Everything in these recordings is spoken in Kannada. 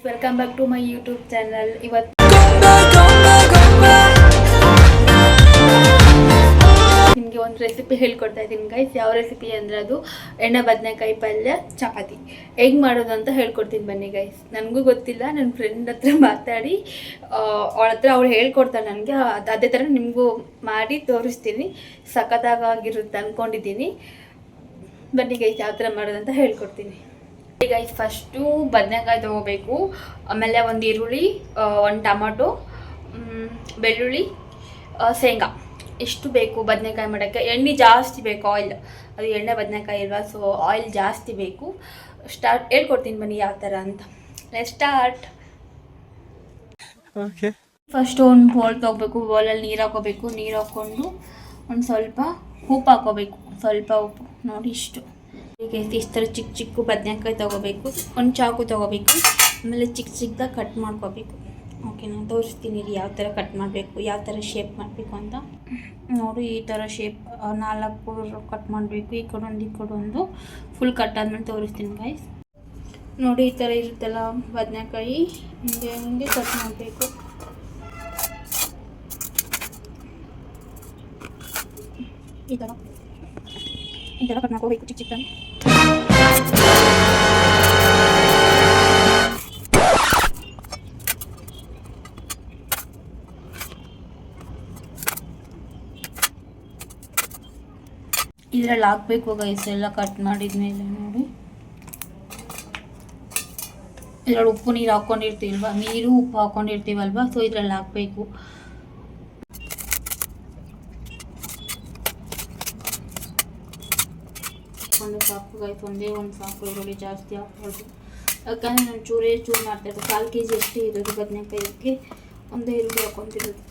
Welcome back to my YouTube channel. ಇವತ್ತು ನಿಮಗೆ ಒಂದು ರೆಸಿಪಿ ಹೇಳ್ಕೊಡ್ತಾ ಇದ್ದೀನಿ ಗೈಸ್. ಯಾವ ರೆಸಿಪಿ ಅಂದರೆ ಅದು ಎಣ್ಣೆ ಬದನೆಕಾಯಿ ಪಲ್ಯ ಚಪಾತಿ ಹೇಗೆ ಮಾಡೋದು ಅಂತ ಹೇಳ್ಕೊಡ್ತೀನಿ ಬನ್ನಿ ಗೈಸ್. ನನಗೂ ಗೊತ್ತಿಲ್ಲ, ನನ್ನ ಫ್ರೆಂಡ್ ಹತ್ರ ಮಾತಾಡಿ ಅವಳ ಹತ್ರ ಅವಳು ಹೇಳ್ಕೊಡ್ತಾಳೆ ನನಗೆ. ಅದೇ ಥರ ನಿಮಗೂ ಮಾಡಿ ತೋರಿಸ್ತೀನಿ. ಸಖತ್ತಾಗಿರುತ್ತೆ ಅಂದ್ಕೊಂಡಿದ್ದೀನಿ. ಬನ್ನಿ ಗೈಸ್, ಯಾವ ಥರ ಮಾಡೋದಂತ ಹೇಳ್ಕೊಡ್ತೀನಿ. ಗೈಸ್, ಫಸ್ಟು ಬದನೆಕಾಯಿ ತೊಗೋಬೇಕು. ಆಮೇಲೆ ಒಂದು ಈರುಳ್ಳಿ, ಒಂದು ಟೊಮಟೊ, ಬೆಳ್ಳುಳ್ಳಿ, ಶೇಂಗಾ ಇಷ್ಟು ಬೇಕು ಬದನೆಕಾಯಿ ಮಾಡೋಕ್ಕೆ. ಎಣ್ಣೆ ಜಾಸ್ತಿ ಬೇಕು, ಆಯಿಲ್. ಅದು ಎಣ್ಣೆ ಬದನೆಕಾಯಿ ಅಲ್ವಾ, ಸೊ ಆಯಿಲ್ ಜಾಸ್ತಿ ಬೇಕು. ಹೇಳ್ಕೊಡ್ತೀನಿ ಬನ್ನಿ ಯಾವ ಥರ ಅಂತ. ಸ್ಟಾರ್ಟ್. ಓಕೆ. ಫಸ್ಟು ಒಂದು ಬೌಲ್ ತೊಗೋಬೇಕು. ಬೌಲಲ್ಲಿ ನೀರು ಹಾಕೋಬೇಕು. ನೀರು ಹಾಕ್ಕೊಂಡು ಒಂದು ಸ್ವಲ್ಪ ಉಪ್ಪು ಹಾಕೋಬೇಕು. ಸ್ವಲ್ಪ ಉಪ್ಪು ನೋಡಿ ಇಷ್ಟು. ಈಗ ಇಷ್ಟು ಥರ ಚಿಕ್ಕ ಚಿಕ್ಕ ಬದನೆಕಾಯಿ ತೊಗೋಬೇಕು. ಒಂದು ಚಾಕು ತೊಗೋಬೇಕು. ಆಮೇಲೆ ಚಿಕ್ಕ ಚಿಕ್ಕದಾಗಿ ಕಟ್ ಮಾಡ್ಕೋಬೇಕು. ಓಕೆ, ನಾನು ತೋರಿಸ್ತೀನಿ ರೀ ಯಾವ ಥರ ಕಟ್ ಮಾಡಬೇಕು, ಯಾವ ಥರ ಶೇಪ್ ಮಾಡಬೇಕು ಅಂತ. ನೋಡಿ, ಈ ಥರ ಶೇಪ್ 4 ಕಟ್ ಮಾಡಬೇಕು. ಈ ಕಡೆ ಒಂದು ಫುಲ್ ಕಟ್ ಆದ್ಮೇಲೆ ತೋರಿಸ್ತೀನಿ ಗೈಸ್. ನೋಡಿ, ಈ ಥರ ಇರುತ್ತಲ್ಲ ಬದನೆಕಾಯಿ, ಹಿಂಗೆ ಕಟ್ ಮಾಡಬೇಕು. ಈ ಥರ ಕಟ್ ಮಾಡ್ಕೋಬೇಕು ಚಿಕ್ಕ ಚಿಕ್ಕದಾಗಿ. ಇದರಲ್ಲಿ ಹಾಕಬೇಕು ಗೈಸ್ ಎಲ್ಲ ಕಟ್ ಮಾಡಿದ್ಮೇಲೆ. ನೋಡಿ, ಇದರಲ್ಲಿ ಉಪ್ಪು ನೀರು ಹಾಕ್ಕೊಂಡಿರ್ತೀವಲ್ವ, ನೀರು ಉಪ್ಪು ಹಾಕ್ಕೊಂಡಿರ್ತೀವಲ್ವ, ಸೊ ಇದರಲ್ಲಿ ಹಾಕಬೇಕು. ಸಾಕು ಗೈಸ್, ಒಂದೇ ಒಂದು ಸಾಕು. ಈರುಳ್ಳಿ ಜಾಸ್ತಿ ಹಾಕ್ಬೋದು, ಯಾಕಂದರೆ ನಾನು ಚೂರು ಮಾಡ್ತಾಯಿದ್ದೆ. 4 kg ಅಷ್ಟೇ ಇರೋದು ಬದನೆಕಾಯಿಗೆ, ಒಂದೇ ಈರುಳ್ಳಿ ಹಾಕ್ಕೊತಿರೋದು.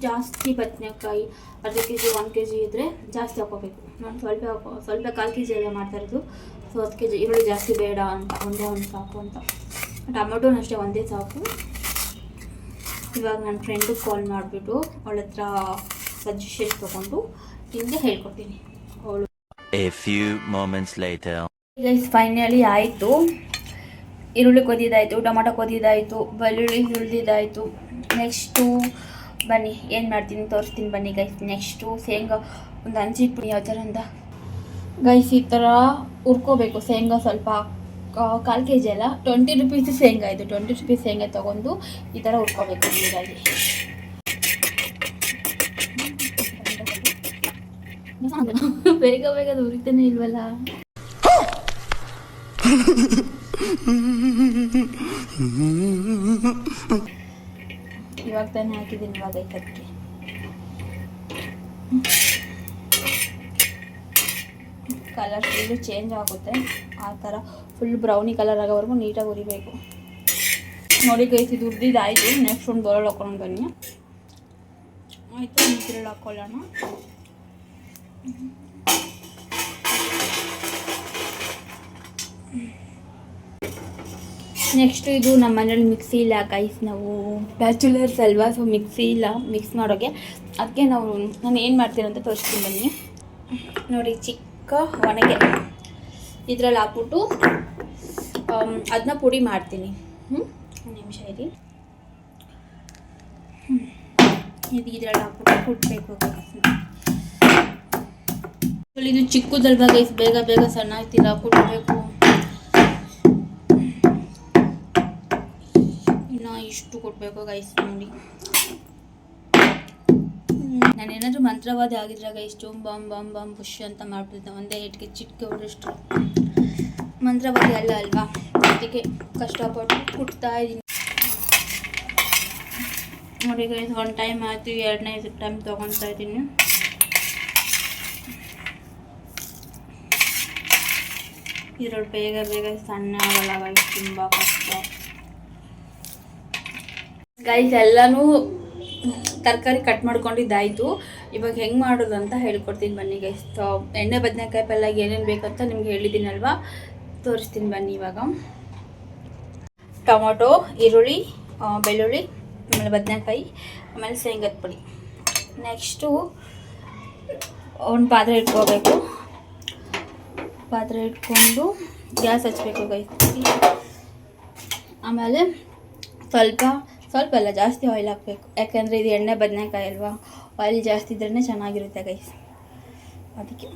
ಜಾಸ್ತಿ ಬದನೆಕಾಯಿ ಅರ್ಧ kg 1 kg ಇದ್ದರೆ ಜಾಸ್ತಿ ಹಾಕೋಬೇಕು. ನಾನು ಸ್ವಲ್ಪ 4 kg ಎಲ್ಲ ಮಾಡ್ತಾ ಇರೋದು, ಸೊ 10 kg ಈರುಳ್ಳಿ ಜಾಸ್ತಿ ಬೇಡ ಅಂತ, ಒಂದೇ ಒಂದು ಸಾಕು ಅಂತ. ಟೊಮೆಟೊನೂ ಅಷ್ಟೇ ಒಂದೇ ಸಾಕು. ಇವಾಗ ನನ್ನ ಫ್ರೆಂಡಿಗೆ ಕಾಲ್ ಮಾಡಿಬಿಟ್ಟು ಅವಳ ಹತ್ರ ಸಜೆಷನ್ ತೊಗೊಂಡು ನಿಮಗೆ ಹೇಳ್ಕೊಡ್ತೀನಿ. ಅವಳು A few moments later. Guys, finally ಆಯಿತು. ಈರುಳ್ಳಿ ಕೊದಿದ್ದಾಯಿತು, ಟೊಮೆಟೊ ಕೊದಿದ್ದಾಯಿತು, ಬೆಳ್ಳುಳ್ಳಿ ಹುರಿದಿದ್ದಾಯಿತು. ನೆಕ್ಸ್ಟು ಬನ್ನಿ ಏನು ಮಾಡ್ತೀನಿ ತೋರಿಸ್ತೀನಿ ಬನ್ನಿ ಗೈಸ್. ನೆಕ್ಸ್ಟು ಶೇಂಗಾ ಒಂದು ಹಂಚಿಟ್ಟು ಪುಡಿ ಯಾವ ಥರ ಅಂತ ಗೈಸ್, ಈ ಥರ ಹುರ್ಕೋಬೇಕು. ಶೇಂಗಾ ಸ್ವಲ್ಪ 4 kg ಅಲ್ಲ, 20 rupees ಶೇಂಗಾ ಇದು. 20 rupees ಶೇಂಗಾ ತೊಗೊಂಡು ಈ ಥರ ಹುರ್ಕೋಬೇಕು ನೀರಾಗಿ. ಬೇಗ ಅದು ಹುರಿತಾನೆ ಇಲ್ವಲ್ಲ. ಇವಾಗ ತಾನೇ ಹಾಕಿದ್ದೀನಿ ಇವಾಗ ಅದಕ್ಕೆ. ಕಲರ್ ಫುಲ್ಲು ಚೇಂಜ್ ಆಗುತ್ತೆ. ಆ ಥರ ಫುಲ್ ಬ್ರೌನಿ ಕಲರ್ ಆಗೋವರೆಗೂ ನೀಟಾಗಿ ಹುರಿಬೇಕು. ನೋಡಿ ಗೈಸ್, ಇದು ಹುರಿದಿದ್ದಾಯಿತು. ನೆಕ್ಸ್ಟ್ ಒಂದು ಬೌಲ್ ಹಾಕೊಂಡು ಬನ್ನಿ. ಆಯಿತು, ನೀರಲ್ಲಿ ಹಾಕ್ಕೊಳ್ಳೋಣ. ನೆಕ್ಸ್ಟು ಇದು ನಮ್ಮ ಮನೇಲಿ ಮಿಕ್ಸಿ ಇಲ್ಲ ಗೈಸ್, ನಾವು ಬ್ಯಾಚುಲರ್ಸ್ ಅಲ್ವಾ, ಸೊ ಮಿಕ್ಸಿ ಇಲ್ಲ ಮಿಕ್ಸ್ ಮಾಡೋಕ್ಕೆ. ಅದಕ್ಕೆ ನಾನು ಏನು ಮಾಡ್ತೀನಿ ಅಂತ ತೋರಿಸ್ತೀನಿ ಬನ್ನಿ. ನೋಡಿ, ಚಿಕ್ಕ ಒಣಗೆ ಇದರಲ್ಲಿ ಹಾಕ್ಬಿಟ್ಟು ಅದನ್ನ ಪುಡಿ ಮಾಡ್ತೀನಿ. ಒಂದು ನಿಮಿಷ ಇರಿ. ಇದು ಇದರಲ್ಲಿ ಹಾಕ್ಬಿಟ್ಟು ಕುಟ್ಬೇಕು ಗೈಸ್. ಇದು ಚಿಕ್ಕದಲ್ವಾ ಗೈಸ್, ಬೇಗ ಸಣ್ಣ ಆಗ್ತಿಲ್ಲ, ಕುಟ್ಬೇಕು. ಇನ್ನು ಇಷ್ಟು ಕೊಡಬೇಕು ಗೈಸ್. ನೋಡಿ, ನಾನೇನಾದರೂ ಮಂತ್ರವಾದಿ ಆಗಿದ್ರೆ ಗೈಸ್, ಬಾಮ್ ಬಾಮ್ ಬಾಮ್ ಬುಷ್ ಅಂತ ಮಾಡ್ಬಿಡ್ತಿದ್ದೆ ಒಂದೇ ಹಿಟ್ಟಿಗೆ. ಚಿಕ್ಕ ಹೊಡಷ್ಟು ಮಂತ್ರವಾದಿ ಅಲ್ವಾ, ಅದಕ್ಕೆ ಕಷ್ಟಪಟ್ಟು ಕುಟ್ತಾ ಇದ್ದೀನಿ. ನೋಡಿ ಗೈಸ್, 1 ಟೈಮ್ ಆಯಿತು, 2ನೇ ಟೈಮ್ ತೊಗೊತಾ ಇದ್ದೀನಿ. ಇದರಲ್ಲಿ ಬೇಗ ಸಣ್ಣ ಆಗಲ್ಲ ಗೈಸ್, ತುಂಬ ಕಷ್ಟ ಗೈಸ್. ಎಲ್ಲನೂ ತರಕಾರಿ ಕಟ್ ಮಾಡ್ಕೊಂಡಿದ್ದಾಯಿತು. ಇವಾಗ ಹೆಂಗೆ ಮಾಡೋದು ಅಂತ ಹೇಳ್ಕೊಡ್ತೀನಿ ಬನ್ನಿ ಗೈಸ್. ಎಣ್ಣೆ ಬದನೆಕಾಯಿ ಪಲ್ಯಗೆ ಏನೇನು ಬೇಕಂತ ನಿಮ್ಗೆ ಹೇಳಿದ್ದೀನಲ್ವಾ, ತೋರಿಸ್ತೀನಿ ಬನ್ನಿ. ಇವಾಗ ಟೊಮೊಟೊ, ಈರುಳ್ಳಿ, ಬೆಳ್ಳುಳ್ಳಿ, ಆಮೇಲೆ ಬದನೆಕಾಯಿ, ಆಮೇಲೆ ಶೇಂಗದ ಪುಡಿ. ನೆಕ್ಸ್ಟು ಒಂದು ಪಾತ್ರೆ ಇಟ್ಕೋಬೇಕು. ಪಾತ್ರೆ ಇಟ್ಕೊಂಡು ಗ್ಯಾಸ್ ಹಚ್ಚಬೇಕು ಗೈಸ್. ಆಮೇಲೆ ಸ್ವಲ್ಪ ಸ್ವಲ್ಪ ಅಲ್ಲ, ಜಾಸ್ತಿ ಆಯಿಲ್ ಹಾಕಬೇಕು. ಯಾಕಂದರೆ ಇದು ಎಣ್ಣೆ ಬದನೆಕಾಯಿ ಅಲ್ವಾ, ಆಯಿಲ್ ಜಾಸ್ತಿ ಇದ್ರೇ ಚೆನ್ನಾಗಿರುತ್ತೆ ಗೈಸ್. ಅದಕ್ಕೆ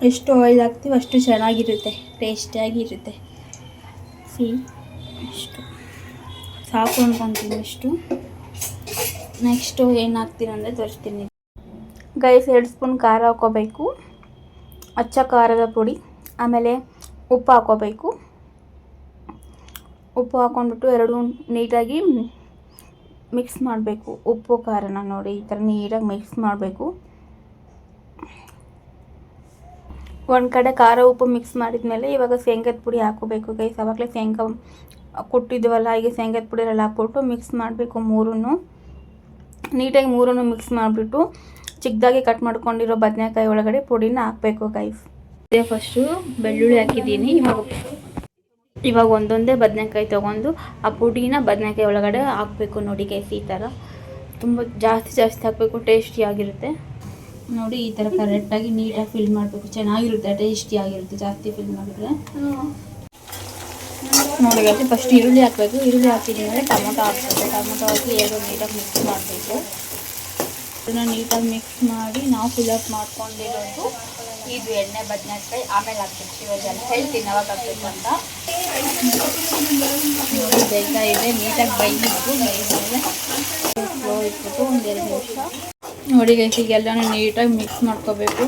ಎಷ್ಟು ಆಯಿಲ್ ಹಾಕ್ತೀವಿ ಅಷ್ಟು ಚೆನ್ನಾಗಿರುತ್ತೆ, ಟೇಸ್ಟಿಯಾಗಿರುತ್ತೆ. ಇಷ್ಟು ಸಾಕು ಅಂದ್ಕೊತೀನಿ. ಇಷ್ಟು ನೆಕ್ಸ್ಟು ಏನು ಹಾಕ್ತೀನಿ ಅಂದರೆ ತೋರಿಸ್ತೀನಿ ಗೈಸ್. 2 ಸ್ಪೂನ್ ಖಾರ ಹಾಕ್ಕೋಬೇಕು, ಅಚ್ಚ ಖಾರದ ಪುಡಿ. ಆಮೇಲೆ ಉಪ್ಪು ಹಾಕ್ಕೋಬೇಕು. ಉಪ್ಪು ಹಾಕ್ಕೊಂಡ್ಬಿಟ್ಟು ಎರಡು ನೀಟಾಗಿ ಮಿಕ್ಸ್ ಮಾಡಬೇಕು. ಉಪ್ಪು ಖಾರನ ನೋಡಿ ಈ ಥರ ನೀಟಾಗಿ ಮಿಕ್ಸ್ ಮಾಡಬೇಕು. ಒಂದು ಕಡೆ ಖಾರ ಉಪ್ಪು ಮಿಕ್ಸ್ ಮಾಡಿದ್ಮೇಲೆ ಇವಾಗ ಶೇಂಗದ ಪುಡಿ ಹಾಕೋಬೇಕು ಗೈಸ್. ಆವಾಗಲೇ ಶೇಂಗಾ ಕೊಟ್ಟಿದ್ದೀವಲ್ಲ, ಈಗ ಶೇಂಗದ ಪುಡಿಯೆಲ್ಲ ಹಾಕ್ಬಿಟ್ಟು ಮಿಕ್ಸ್ ಮಾಡಬೇಕು. ನೀಟಾಗಿ ಮೂರನ್ನು ಮಿಕ್ಸ್ ಮಾಡಿಬಿಟ್ಟು ಚಿಕ್ಕದಾಗಿ ಕಟ್ ಮಾಡ್ಕೊಂಡಿರೋ ಬದನೆಕಾಯಿ ಒಳಗಡೆ ಪುಡಿನ ಹಾಕಬೇಕು ಗೈಸ್. ಇದೇ ಫಸ್ಟು ಬೆಳ್ಳುಳ್ಳಿ ಹಾಕಿದ್ದೀನಿ. ಇವಾಗ ಒಂದೊಂದೇ ಬದನೆಕಾಯಿ ತೊಗೊಂಡು ಆ ಪುಡಿನ ಬದನೆಕಾಯಿ ಒಳಗಡೆ ಹಾಕಬೇಕು ನೋಡಿ ಗೈಸ್. ಈ ಥರ ತುಂಬ ಜಾಸ್ತಿ ಹಾಕಬೇಕು, ಟೇಸ್ಟಿಯಾಗಿರುತ್ತೆ ನೋಡಿ. ಈ ಥರ ಕರೆಕ್ಟಾಗಿ ನೀಟಾಗಿ ಫಿಲ್ ಮಾಡಬೇಕು, ಚೆನ್ನಾಗಿರುತ್ತೆ, ಟೇಸ್ಟಿಯಾಗಿರುತ್ತೆ ಜಾಸ್ತಿ ಫಿಲ್ ಮಾಡಿದ್ರೆ. ನೋಡಿ ಗೈಸ್, ಫಸ್ಟ್ ಈರುಳ್ಳಿ ಹಾಕಬೇಕು. ಈರುಳ್ಳಿ ಹಾಕಿದ್ಮೇಲೆ ಟೊಮೊಟೊ ಹಾಕಬೇಕು. ಟೊಮೊಟೊ ಹಾಕಿ ಎರಡು ನೀಟಾಗಿ ಮಿಕ್ಸ್ ಮಾಡಬೇಕು. ಅದನ್ನು ನೀಟಾಗಿ ಮಿಕ್ಸ್ ಮಾಡಿ ನಾವು ಫಿಲಪ್ ಮಾಡ್ಕೊಂಡಿರೋದು ಇದು ಎಣ್ಣೆ ಬದನೆಕಾಯಿ ಆಮೇಲೆ ಹಾಕ್ಬೇಕು. ಇವಾಗ ಹೇಳ್ತೀನಿ ಯಾವಾಗ ಹಾಕಬೇಕು ಅಂತ. ನೋಡಿ ಬೇಯ್ತಾ ಇದೆ, ನೀಟಾಗಿ ಬೈಬೇಕು. ಬೈದ್ಮೇಲೆ ಸ್ಲೋ ಇಟ್ಬಿಟ್ಟು 1-2 ನಿಮಿಷ ನೋಡಿ ಗೈಸ್, ಈಗೆಲ್ಲನೂ ನೀಟಾಗಿ ಮಿಕ್ಸ್ ಮಾಡ್ಕೋಬೇಕು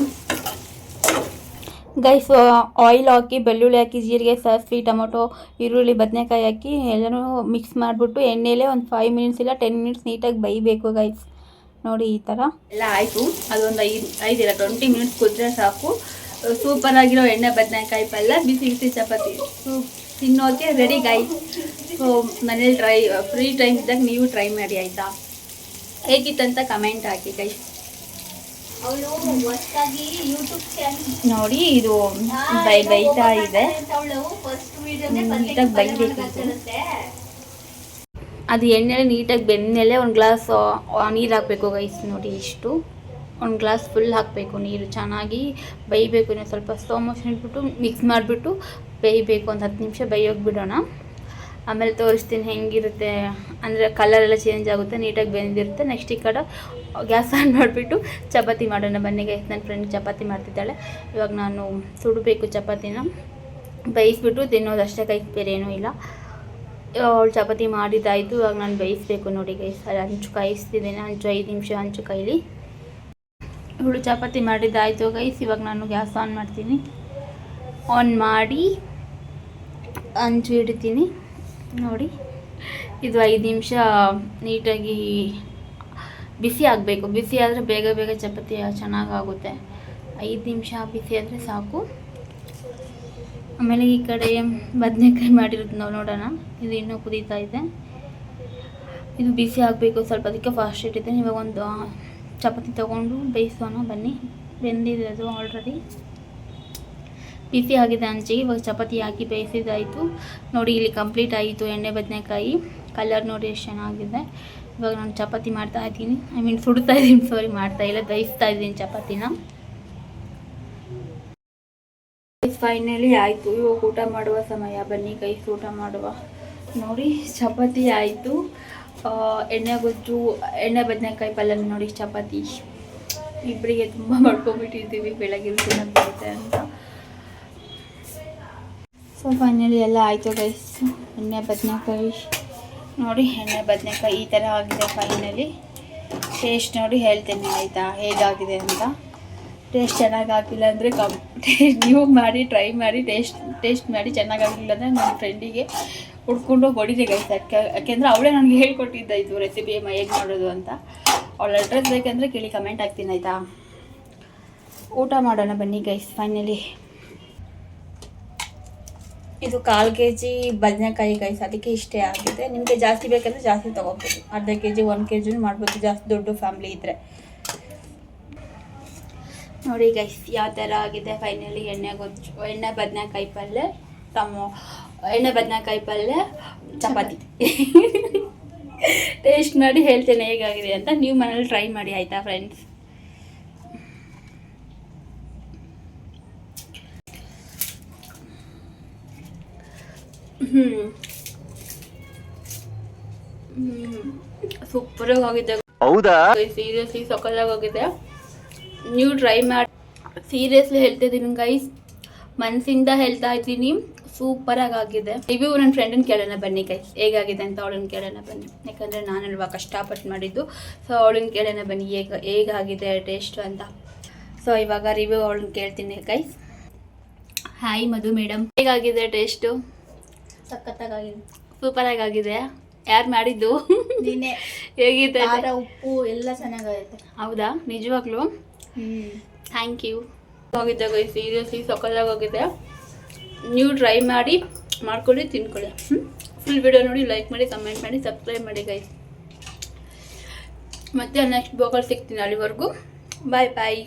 ಗೈಸ್. ಆಯಿಲ್ ಹಾಕಿ, ಬೆಳ್ಳುಳ್ಳಿ ಹಾಕಿ, ಜೀರಿಗೆ, ಸಾಸಿವೆ, ಟೊಮೊಟೊ, ಈರುಳ್ಳಿ, ಬದನೆಕಾಯಿ ಹಾಕಿ ಎಲ್ಲನೂ ಮಿಕ್ಸ್ ಮಾಡಿಬಿಟ್ಟು ಎಣ್ಣೆಲೇ ಒಂದು 5 ಮಿನಿಟ್ಸ್ ಇಲ್ಲ 10 ಮಿನಿಟ್ಸ್ ನೀಟಾಗಿ ಬೈಬೇಕು ಗೈಸ್. ನೋಡಿ ಈ ಥರ ಎಲ್ಲ ಆಯಿತು. ಅದೊಂದು 5 ಇಲ್ಲ 20 ಮಿನಿಟ್ಸ್ ಕುದ್ರೆ ಸಾಕು. ಸೂಪರಾಗಿರೋ ಎಣ್ಣೆ ಬದನೆಕಾಯಿ ಪಲ್ಯ, ಬಿಸಿ ಬಿಸಿ ಚಪಾತಿ ತಿನ್ನೋಕ್ಕೆ ರೆಡಿ ಗೈಸ್. ಸೊ ಮನೇಲಿ ಫ್ರೀ ಟೈಮ್ ಇದ್ದಾಗ ನೀವು ಟ್ರೈ ಮಾಡಿ ಆಯಿತಾ. ಹೇಗಿತ್ತಂತ ಕಮೆಂಟ್ ಹಾಕಿ ಗೈಸ್. ನೋಡಿ ಇದು ಬೈತಾ ಇದೆ, ನೀಟಾಗಿ ಬೈಬೇಕು. ಅದು ಎಣ್ಣೆಲೆ ನೀಟಾಗಿ ಬೆಂದಮೇಲೆ ಒಂದು ಗ್ಲಾಸ್ ನೀರು ಹಾಕಬೇಕು ಗೈಸ್. ನೋಡಿ ಇಷ್ಟು, ಒಂದು ಗ್ಲಾಸ್ ಫುಲ್ ಹಾಕಬೇಕು ನೀರು. ಚೆನ್ನಾಗಿ ಬೇಯಬೇಕು. ಇನ್ನೂ ಸ್ವಲ್ಪ ಸ್ಲೋ ಮೋಷನ್ ಇಟ್ಬಿಟ್ಟು ಮಿಕ್ಸ್ ಮಾಡಿಬಿಟ್ಟು ಬೇಯಬೇಕು. ಒಂದು 10 ನಿಮಿಷ ಬೇಯೋಗಿ ಬಿಡೋಣ. ಆಮೇಲೆ ತೋರಿಸ್ತೀನಿ ಹೆಂಗಿರುತ್ತೆ ಅಂದರೆ ಕಲರ್ ಎಲ್ಲ ಚೇಂಜ್ ಆಗುತ್ತೆ, ನೀಟಾಗಿ ಬೆಂದಿರುತ್ತೆ. ನೆಕ್ಸ್ಟ್ ಈ ಕಡೆ ಗ್ಯಾಸ್ ಆನ್ ಮಾಡಿಬಿಟ್ಟು ಚಪಾತಿ ಮಾಡೋಣ ಬನ್ನಿ ಗೈಸ್. ನನ್ನ ಫ್ರೆಂಡ್ ಚಪಾತಿ ಮಾಡ್ತಿದ್ದಾಳೆ. ಇವಾಗ ನಾನು ಸುಡಬೇಕು ಚಪಾತಿನ, ಬೇಯಿಸ್ಬಿಟ್ಟು ತಿನ್ನೋದು ಅಷ್ಟೇ ಗೈಸ್, ಬೇರೆ ಏನೂ ಇಲ್ಲ. ಅವಳು ಚಪಾತಿ ಮಾಡಿದ್ದಾಯಿತು. ಇವಾಗ ನಾನು ಬೇಯಿಸ್ಬೇಕು ನೋಡಿ ಗೈಸ್. ಅಲ್ಲಿ ಹಂಚು ಕಾಯಿಸ್ತಿದ್ದೇನೆ, 5 ನಿಮಿಷ ಹಂಚು ಕಾಯಿಲಿ. ಇವಳು ಚಪಾತಿ ಮಾಡಿದ್ದಾಯಿತು ಗೈಸ್. ಇವಾಗ ನಾನು ಗ್ಯಾಸ್ ಆನ್ ಮಾಡ್ತೀನಿ. ಆನ್ ಮಾಡಿ ಹಂಚು ಇಡ್ತೀನಿ ನೋಡಿ. ಇದು 5 ನಿಮಿಷ ನೀಟಾಗಿ ಬಿಸಿ ಆಗಬೇಕು. ಬಿಸಿ ಆದರೆ ಬೇಗ ಬೇಗ ಚಪಾತಿ ಚೆನ್ನಾಗಾಗುತ್ತೆ. 5 ನಿಮಿಷ ಬಿಸಿ ಆದರೆ ಸಾಕು. ಆಮೇಲೆ ಈ ಕಡೆ ಬದನೆಕಾಯಿ ಮಾಡಿರೋದು ನಾವು ನೋಡೋಣ. ಇದು ಇನ್ನೂ ಕುದೀತಾ ಇದೆ. ಇದು ಬಿಸಿ ಆಗಬೇಕು ಸ್ವಲ್ಪ, ಅದಕ್ಕೆ ಫಾಸ್ಟ್ ಇಟ್ಟಿದ್ದೇನೆ. ಇವಾಗ ಒಂದು ಚಪಾತಿ ತೊಗೊಂಡು ಬೇಯಿಸೋಣ ಬನ್ನಿ. ಬೆಂದಿದೆ ಅದು ಆಲ್ರೆಡಿ, ಬಿಸಿ ಆಗಿದೆ ಹಂಚಿಗೆ. ಇವಾಗ ಚಪಾತಿ ಹಾಕಿ ಬೇಯಿಸಿದಾಯಿತು ನೋಡಿ. ಇಲ್ಲಿ ಕಂಪ್ಲೀಟ್ ಆಯಿತು ಎಣ್ಣೆ ಬದನೆಕಾಯಿ. ಕಲರ್ ನೋಡಿ ಎಷ್ಟು ಚೆನ್ನಾಗಿದೆ. ಇವಾಗ ನಾನು ಚಪಾತಿ ಮಾಡ್ತಾ ಇದ್ದೀನಿ, ಸುಡ್ತಾ ಇದ್ದೀನಿ, ಮಾಡ್ತಾ ಇಲ್ಲ, ಬೇಯಿಸ್ತಾ ಇದ್ದೀನಿ ಚಪಾತಿನ. ಫೈನಲಿ ಆಯಿತು. ಇವಾಗ ಊಟ ಮಾಡುವ ಸಮಯ ಬನ್ನಿ ಗೈಸ್, ಊಟ ಮಾಡುವ. ನೋಡಿ ಚಪಾತಿ ಆಯಿತು, ಎಣ್ಣೆ ಗೊಜ್ಜು, ಎಣ್ಣೆ ಬದನೆಕಾಯಿ ಪಲ್ಯ ನೋಡಿ. ಚಪಾತಿ ಇಬ್ಬರಿಗೆ ತುಂಬ ಮಾಡ್ಕೊಂಬಿಟ್ಟಿದ್ದೀವಿ, ಬೆಳಗ್ಗೆ ತಿನ್ನೋಕ್ಕೆ ಅಂತ. ಸೊ ಫೈನಲಿ ಎಲ್ಲ ಆಯಿತು ಗೈಸ್. ಎಣ್ಣೆ ಬದನೆಕಾಯಿ ನೋಡಿ, ಎಣ್ಣೆ ಬದನೆಕಾಯಿ ಈ ಥರ ಆಗಿದೆ ಫೈನಲಿ. ಟೇಸ್ಟ್ ನೋಡಿ ಹೇಳ್ತೇನೆ ಆಯಿತಾ, ಹೇಗಾಗಿದೆ ಅಂತ. ಟೇಸ್ಟ್ ಚೆನ್ನಾಗಾಗಿಲ್ಲ ಅಂದರೆ ನೀವು ಮಾಡಿ ಟ್ರೈ ಮಾಡಿ, ಟೇಸ್ಟ್ ಮಾಡಿ. ಚೆನ್ನಾಗಾಗಿಲ್ಲ ಅಂದರೆ ನನ್ನ ಫ್ರೆಂಡಿಗೆ ಹುಡ್ಕೊಂಡು ಹೊಡಿದೆ ಗೈಸ್. ಯಾಕೆಂದರೆ ಅವಳೇ ನನಗೆ ಹೇಳ್ಕೊಟ್ಟಿದ್ದಾಯಿತು ರೆಸಿಪಿ ಹೇಗೆ ಮಾಡೋದು ಅಂತ. ಅವಳ ಅಡ್ರೆಸ್ ಬೇಕಂದರೆ ಕೇಳಿ ಕಮೆಂಟ್ ಹಾಕ್ತೀನಿ ಆಯಿತಾ. ಊಟ ಮಾಡೋಣ ಬನ್ನಿ ಗೈಸ್. ಫೈನಲಿ ಇದು 1/4 kg ಬದನೆಕಾಯಿ ಗೈಸ್, ಅದಕ್ಕೆ ಇಷ್ಟೇ ಆಗಿದೆ. ನಿಮಗೆ ಜಾಸ್ತಿ ಬೇಕಂದರೆ ಜಾಸ್ತಿ ತೊಗೋಬೋದು. ಅರ್ಧ kg 1 kg ಮಾಡ್ಬೋದು, ಜಾಸ್ತಿ ದೊಡ್ಡ ಫ್ಯಾಮ್ಲಿ ಇದ್ದರೆ. ನೋಡಿ ಗೈಸ್ ಯಾವ ಥರ ಆಗಿದೆ ಫೈನಲಿ. ಎಣ್ಣೆ ಬದನೆಕಾಯಿ ಪಲ್ಯ, ಎಣ್ಣೆ ಬದನೆಕಾಯಿ ಪಲ್ಯ, ಚಪಾತಿ. ಟೇಸ್ಟ್ ಮಾಡಿ ಹೇಳ್ತೇನೆ ಹೇಗಾಗಿದೆ ಅಂತ. ನೀವು ಮನೇಲಿ ಟ್ರೈ ಮಾಡಿ ಆಯಿತಾ ಫ್ರೆಂಡ್ಸ್. ಸೂಪರಾಗಿ ಆಗಿದೆ ಹೌದಾ? ಸೀರಿಯಸ್ಲಿ ಸಕ್ಕತ್ತಾಗಿ ಆಗಿದೆ. ನೀವು ಟ್ರೈ ಮಾಡಿ. ಸೀರಿಯಸ್ಲಿ ಹೇಳ್ತಾ ಇದ್ದೀನಿ ಗೈಸ್, ಮನಸ್ಸಿಂದ ಹೇಳ್ತಾ ಇದ್ದೀನಿ, ಸೂಪರಾಗಿ ಆಗಿದೆ. ರಿವ್ಯೂ ನನ್ನ ಫ್ರೆಂಡನ್ನ ಕೇಳೋಣ ಬನ್ನಿ ಗೈಸ್, ಹೇಗಾಗಿದೆ ಅಂತ ಅವಳನ್ನ ಕೇಳೋಣ ಬನ್ನಿ. ಯಾಕಂದರೆ ನಾನಲ್ವಾ ಕಷ್ಟಪಟ್ಟು ಮಾಡಿದ್ದು. ಸೊ ಅವಳನ್ನ ಕೇಳೋಣ ಬನ್ನಿ ಹೇಗಾಗಿದೆ ಟೇಸ್ಟ್ ಅಂತ. ಸೊ ಇವಾಗ ರಿವ್ಯೂ ಅವಳನ್ನ ಕೇಳ್ತೀನಿ ಗೈಸ್. ಹಾಯ್ ಮಧು ಮೇಡಮ್, ಹೇಗಾಗಿದೆ ಟೇಸ್ಟು? ಸಖತ್ತಾಗಿದೆ, ಸೂಪರಾಗಿ ಆಗಿದೆ. ಯಾರು ಮಾಡಿದ್ದು? ನೀನೇ. ಹೇಗಿದೆ? ಖಾರ ಉಪ್ಪು ಎಲ್ಲ ಚೆನ್ನಾಗೈತೆ. ಹೌದಾ, ನಿಜವಾಗ್ಲೂ? Thank you. ಆಗಿದೆ ಗೈಸ್, ಸೀರಿಯಸ್ಲಿ ಸಕ್ಕತ್ತಾಗಿ ಆಗಿದೆ. ನೀವು ಟ್ರೈ ಮಾಡಿ, ಮಾಡ್ಕೊಳ್ಳಿ, ತಿನ್ಕೊಳ್ಳಿ. ಫುಲ್ ವಿಡಿಯೋ ನೋಡಿ, ಲೈಕ್ ಮಾಡಿ, ಕಮೆಂಟ್ ಮಾಡಿ, ಸಬ್ಸ್ಕ್ರೈಬ್ ಮಾಡಿ ಗೈಸ್. ಮತ್ತೆ ನೆಕ್ಸ್ಟ್ ಬ್ಲಾಗಲ್ಲಿ ಸಿಗ್ತೀನಿ. ಅಲ್ಲಿವರೆಗೂ ಬಾಯ್ ಬಾಯ್.